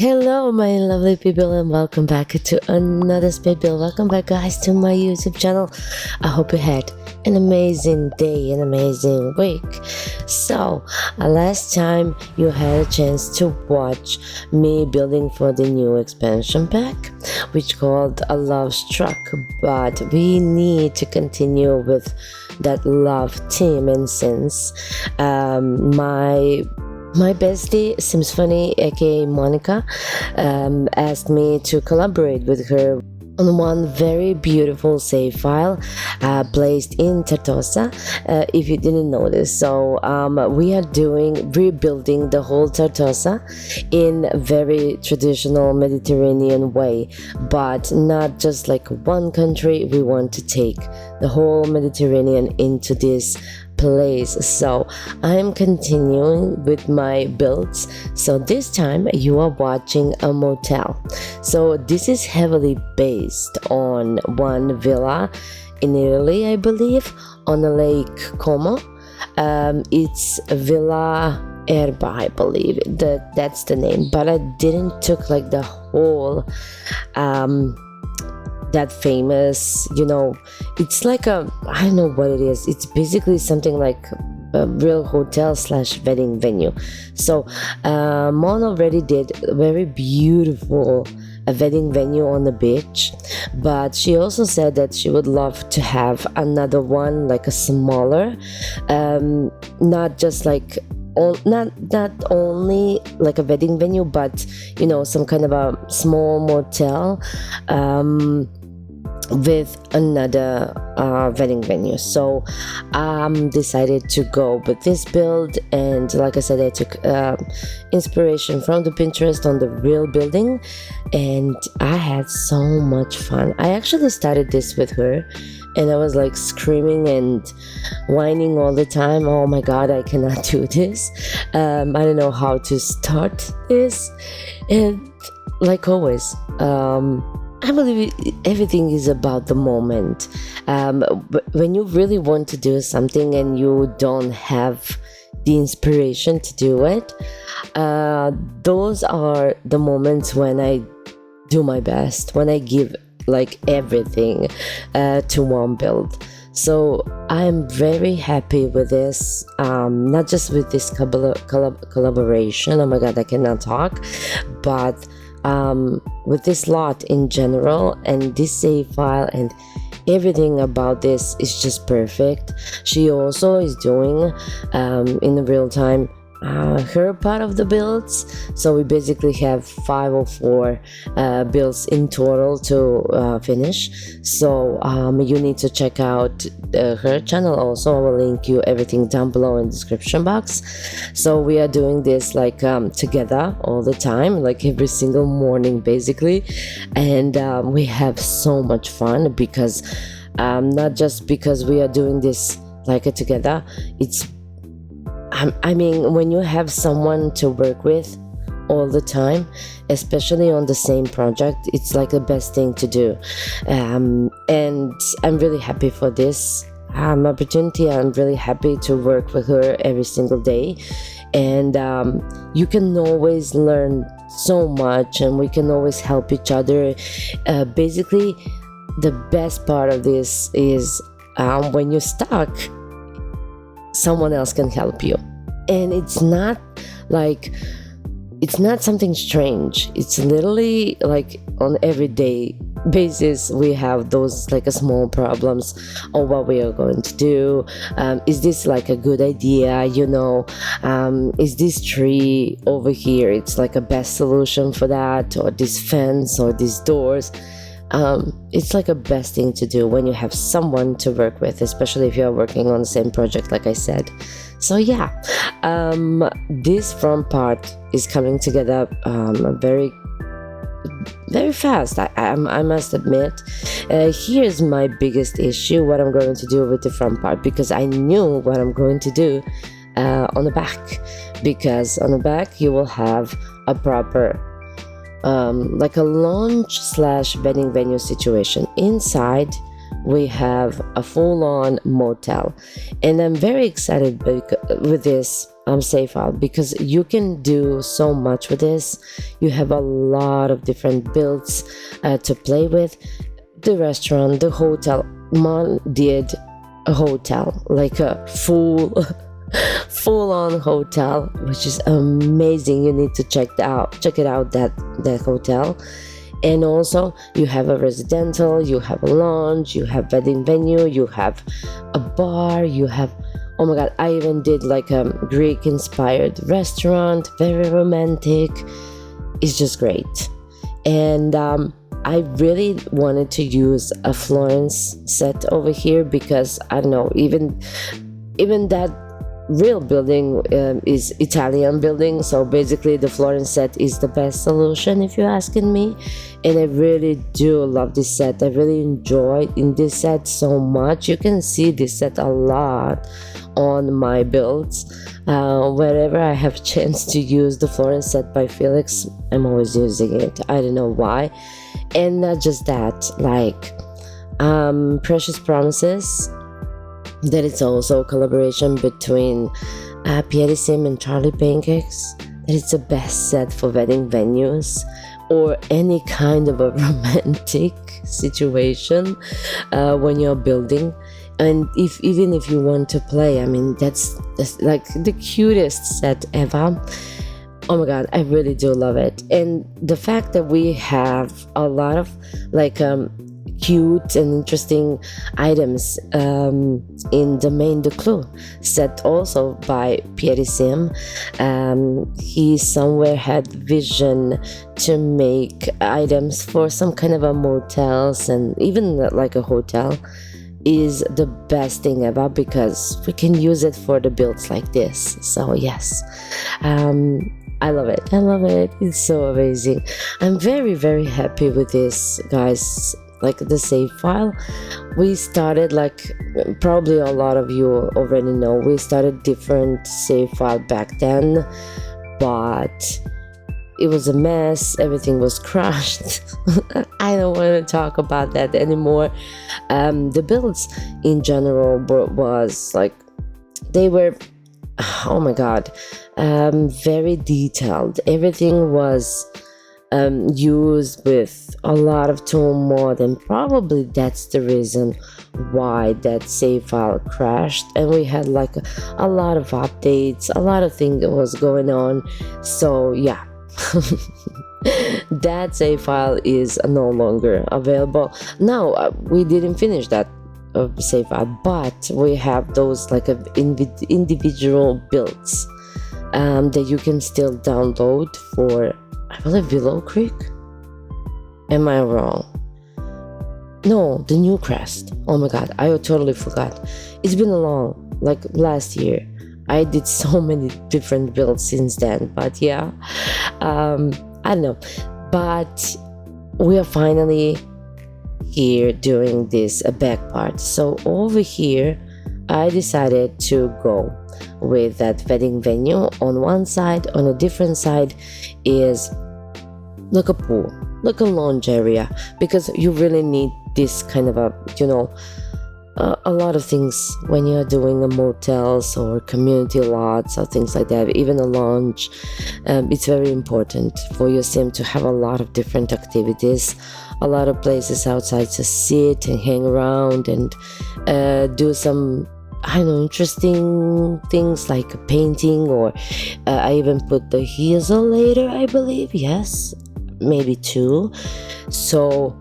Hello, my lovely people, and welcome back to another Spit Bill. Welcome back, guys, to my YouTube channel. I hope you had an amazing day, an amazing week. So, last time you had a chance to watch me building for the new expansion pack, which called A Love Struck, but we need to continue with that love theme, and since my bestie Simsphony, aka Monica, asked me to collaborate with her on one very beautiful save file placed in Tartosa, if you didn't notice. So we are rebuilding the whole Tartosa in a very traditional Mediterranean way, but not just like one country. We want to take the whole Mediterranean into this place. So I'm continuing with my builds. So this time you are watching a motel. So this is heavily based on one villa in Italy, I believe, on the Lake Como. It's Villa Erba, I believe that's the name, but I didn't took like the whole that famous, it's like I don't know what it is. It's basically something like a real hotel / wedding venue. So Mon already did a very beautiful wedding venue on the beach, but she also said that she would love to have another one, like a smaller, not just like not only like a wedding venue, but some kind of a small motel with another wedding venue. So decided to go with this build, and like I said, I took inspiration from the Pinterest on the real building, and I had so much fun. I actually started this with her, and I was like screaming and whining all the time. Oh my god, I cannot do this. I don't know how to start this. And like always, I believe everything is about the moment. When you really want to do something and you don't have the inspiration to do it, those are the moments when I do my best, when I give like everything to one build. So I'm very happy with this, not just with this collaboration, oh my god, I cannot talk, but with this lot in general, and this save file and everything about this is just perfect. She also is doing in the real time her part of the builds, so we basically have 5 or 4 builds in total to finish. So you need to check out her channel also. I will link you everything down below in the description box. So we are doing this like together all the time, like every single morning basically, and we have so much fun, because not just because we are doing this like together, it's I mean, when you have someone to work with all the time, especially on the same project, it's like the best thing to do. And I'm really happy for this opportunity. I'm really happy to work with her every single day. And you can always learn so much, and we can always help each other. Basically, the best part of this is when you're stuck, someone else can help you, and it's not something strange. It's literally like on everyday basis we have those like a small problems of what we are going to do. Is this like a good idea, is this tree over here, it's like a best solution for that, or this fence, or these doors. It's like a best thing to do when you have someone to work with, especially if you are working on the same project, like I said. So yeah, this front part is coming together very fast, I must admit. Here's my biggest issue, what I'm going to do with the front part, because I knew what I'm going to do on the back, because on the back you will have a proper like a lounge / wedding venue situation. Inside we have a full-on motel, and I'm very excited with this save file because you can do so much with this. You have a lot of different builds to play with. The restaurant, the hotel. Mom did a hotel, like a full-on hotel, which is amazing. You need to check it out, that hotel. And also you have a residential, you have a lounge, you have wedding venue, you have a bar, you have, oh my god, I even did like a Greek inspired restaurant, very romantic. It's just great. And I really wanted to use a Florence set over here because I don't know, even that real building is Italian building, so basically the Florence set is the best solution if you're asking me. And I really do love this set. I really enjoyed in this set so much. You can see this set a lot on my builds. Wherever I have chance to use the Florence set by Felix, I'm always using it. I don't know why. And not just that, like Precious Promises, that it's also a collaboration between Pierre Sim and Charlie Pancakes, that it's the best set for wedding venues or any kind of a romantic situation when you're building. And even if you want to play, I mean, that's like the cutest set ever. Oh my god, I really do love it. And the fact that we have a lot of like cute and interesting items in the main de Clou set also by Pierre Sim. He somewhere had vision to make items for some kind of a motels and even like a hotel. Is the best thing ever because we can use it for the builds like this. So yes, I love it. It's so amazing. I'm very, very happy with this, guys. Like the save file, we started, like probably a lot of you already know, we started different save file back then, but it was a mess. Everything was crushed. I don't want to talk about that anymore. The builds in general was like, they were, oh my god, very detailed. Everything was used with a lot of tone mod, and probably that's the reason why that save file crashed. And we had like a lot of updates, a lot of things that was going on. So yeah. That save file is no longer available now. We didn't finish that save file, but we have those like individual builds that you can still download for, I believe, Willow Creek. Am I wrong? No, the New Crest. Oh my god, I totally forgot. It's been a long, like last year. I did so many different builds since then, but yeah, I don't know. But we are finally here doing this back part. So over here, I decided to go with that wedding venue. On one side, on a different side is like a pool, like a lounge area, because you really need this kind of a, you know, a lot of things when you're doing a motels or community lots or things like that, even a lounge. It's very important for your sim to have a lot of different activities, a lot of places outside to sit and hang around and do some, I don't know, interesting things like painting, or I even put the later, I believe, yes, maybe two. So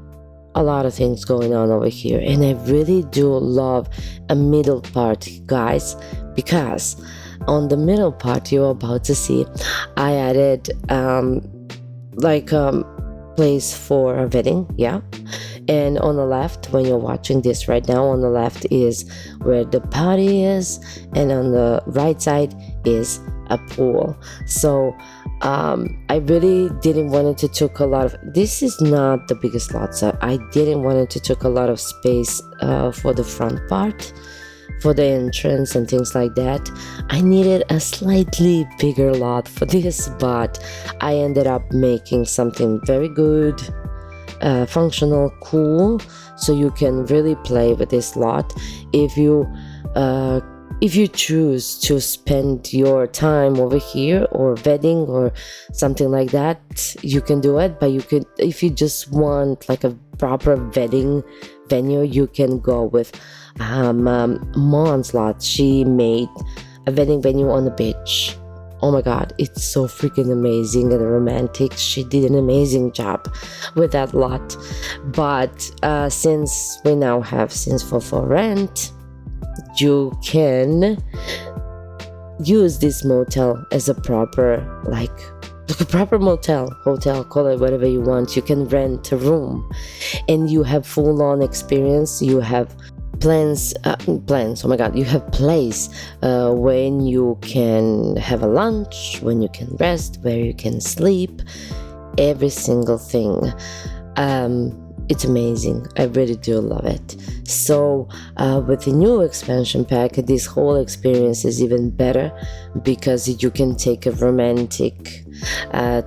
a lot of things going on over here, and I really do love a middle part, guys, because on the middle part you're about to see, I added like place for a wedding, yeah. And on the left, when you're watching this right now, on the left is where the party is, and on the right side is a pool. So I really didn't want it to took a lot of, this is not the biggest lot, so I didn't want it to took a lot of space for the front part, for the entrance and things like that. I needed a slightly bigger lot for this, but I ended up making something very good, functional, cool, so you can really play with this lot. If you choose to spend your time over here or wedding or something like that, you can do it. But you could, if you just want like a proper wedding venue, you can go with Mom's lot. She made a wedding venue on the beach. Oh my god, it's so freaking amazing and romantic. She did an amazing job with that lot. But since we now have Simsphony for rent, you can use this motel as a proper motel, hotel, call it whatever you want. You can rent a room and you have full-on experience. You have plans, oh my god, you have place when you can have a lunch, when you can rest, where you can sleep, every single thing. It's amazing. I really do love it. So with the new expansion pack, this whole experience is even better because you can take a romantic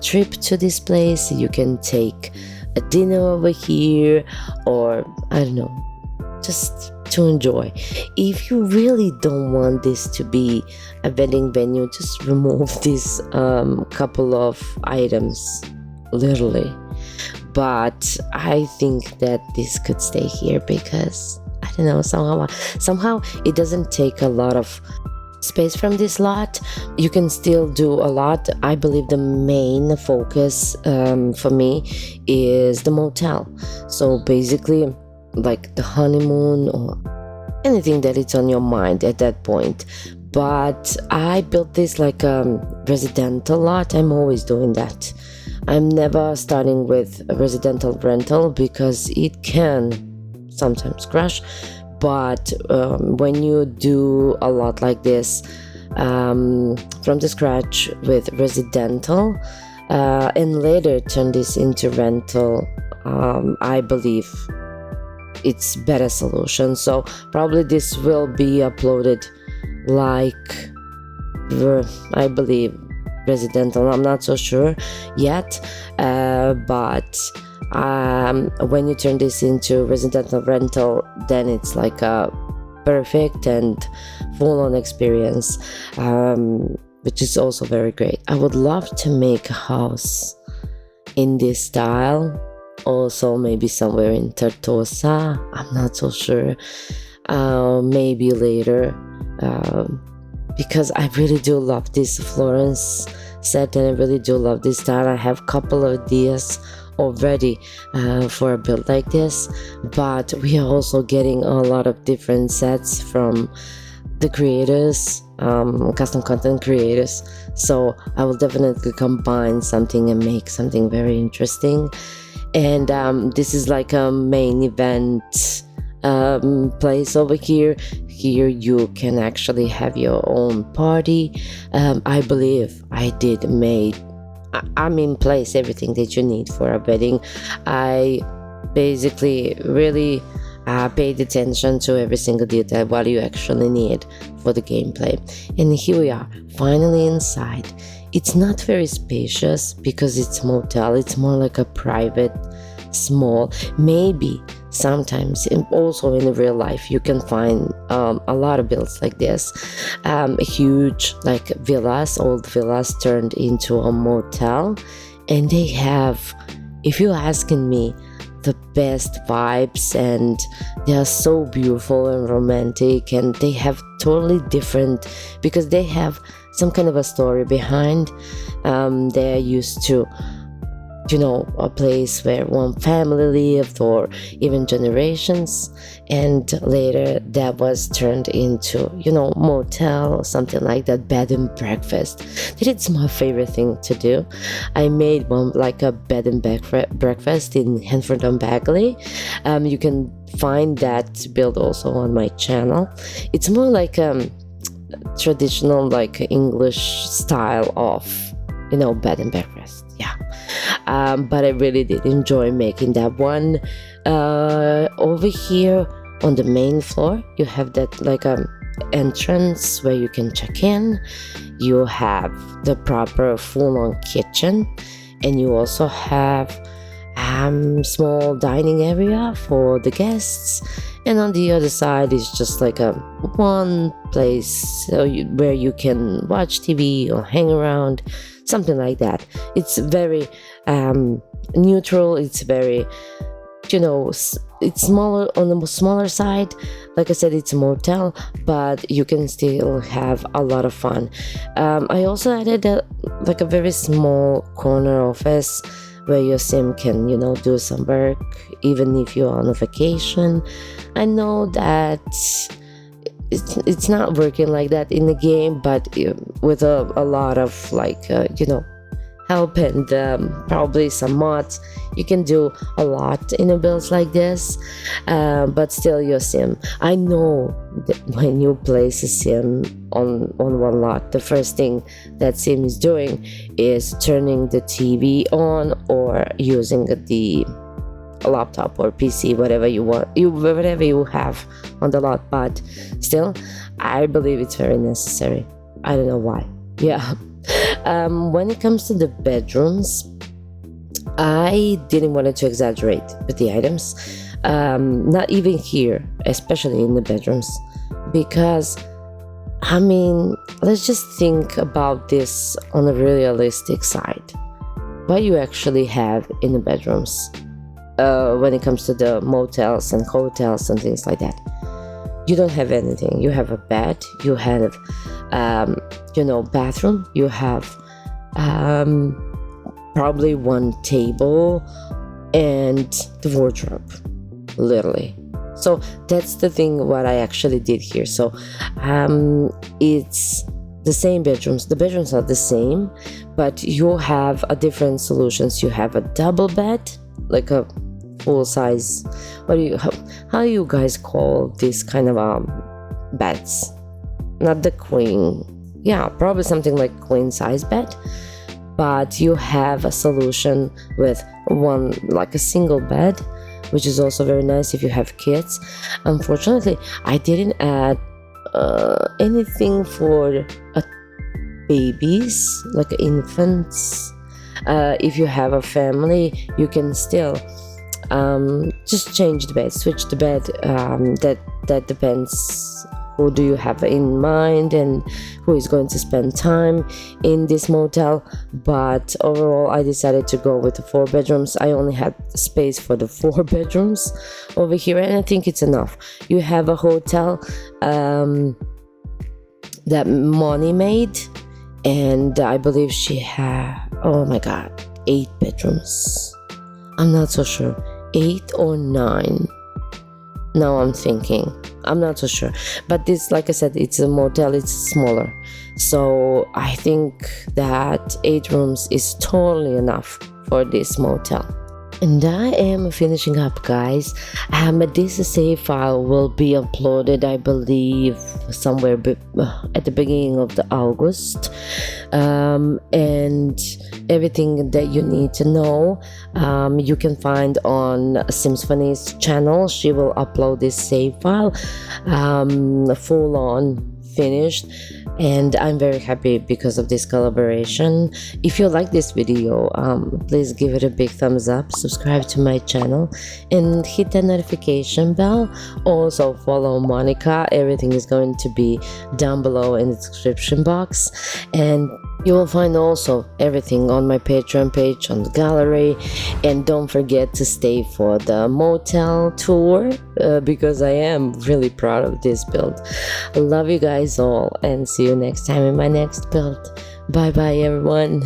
trip to this place. You can take a dinner over here, or I don't know, just to enjoy. If you really don't want this to be a wedding venue, just remove these couple of items, literally. But I think that this could stay here because I don't know, somehow it doesn't take a lot of space from this lot. You can still do a lot. I believe the main focus for me is the motel. So basically, like the honeymoon or anything that it's on your mind at that point. But I built this like a residential lot. I'm always doing that. I'm never starting with a residential rental because it can sometimes crash. But when you do a lot like this from the scratch with residential and later turn this into rental, I believe it's better solution. So probably this will be uploaded like I believe residential. I'm not so sure yet, but when you turn this into residential rental, then it's like a perfect and full-on experience, which is also very great. I would love to make a house in this style, also maybe somewhere in Tartosa. I'm not so sure. Maybe later, because I really do love this Florence set and I really do love this style. I have a couple of ideas already for a build like this, but we are also getting a lot of different sets from the creators, custom content creators. So I will definitely combine something and make something very interesting. And this is like a main event place over here. Here you can actually have your own party. I believe I did made I'm in place everything that you need for a wedding. I basically really paid attention to every single detail what you actually need for the gameplay. And here we are, finally inside. It's not very spacious because it's motel. It's more like a private, small, maybe sometimes also in real life you can find a lot of builds like this, huge like villas, old villas turned into a motel, and they have, if you're asking me, the best vibes, and they are so beautiful and romantic, and they have totally different because they have some kind of a story behind. They're used to, you know, a place where one family lived or even generations, and later that was turned into, you know, motel or something like that, bed and breakfast. That it's my favorite thing to do. I made one like a bed and breakfast in Hanford-on-Bagley. You can find that build also on my channel. It's more like traditional like English style of, you know, bed and breakfast. Yeah. But I really did enjoy making that one. Over here on the main floor you have that like entrance where you can check in. You have the proper full-on kitchen, and you also have small dining area for the guests, and on the other side is just like a one place where you can watch TV or hang around, something like that. It's very neutral. It's very, it's smaller, on the smaller side. Like I said, it's a motel, but you can still have a lot of fun. I also added like a very small corner office where your sim can, do some work even if you're on a vacation. I know that it's not working like that in the game, but with a lot of like help and probably some mods, you can do a lot in a build like this. But still, your sim, I know that when you place a sim on one lot, the first thing that sim is doing is turning the TV on or using the laptop or PC, whatever you want, whatever you have on the lot. But still, I believe it's very necessary. I don't know why. Yeah. When it comes to the bedrooms, I didn't want to exaggerate with the items, not even here, especially in the bedrooms, because let's just think about this on a realistic side. What you actually have in the bedrooms when it comes to the motels and hotels and things like that. You don't have anything. You have a bed, you have bathroom, you have probably one table and the wardrobe, literally. So that's the thing what I actually did here. So it's the same bedrooms. The bedrooms are the same, but you have a different solutions. You have a double bed, like a full size, how do you guys call this kind of beds? Not the queen, yeah, probably something like queen size bed, but you have a solution with one, like a single bed, which is also very nice if you have kids. Unfortunately, I didn't add anything for babies, like infants. If you have a family, you can still just change the bed, switch the bed. That depends who do you have in mind and who is going to spend time in this motel. But overall, I decided to go with the 4 bedrooms. I only had space for the 4 bedrooms over here, and I think it's enough. You have a hotel that Moni made, and I believe she had, oh my god, 8 bedrooms. I'm not so sure, 8 or 9. Now I'm thinking, I'm not so sure. But this, like I said, it's a motel, it's smaller. So I think that 8 rooms is totally enough for this motel. And I am finishing up, guys. This save file will be uploaded, I believe, somewhere at the beginning of the August. And everything that you need to know, you can find on Simsphony's channel. She will upload this save file, full on finished, and I'm very happy because of this collaboration. If you like this video, please give it a big thumbs up, subscribe to my channel, and hit the notification bell. Also follow Monica. Everything is going to be down below in the description box, and you will find also everything on my Patreon page, on the gallery. And don't forget to stay for the motel tour, because I am really proud of this build. I love you guys all, and see you next time in my next build. Bye bye everyone.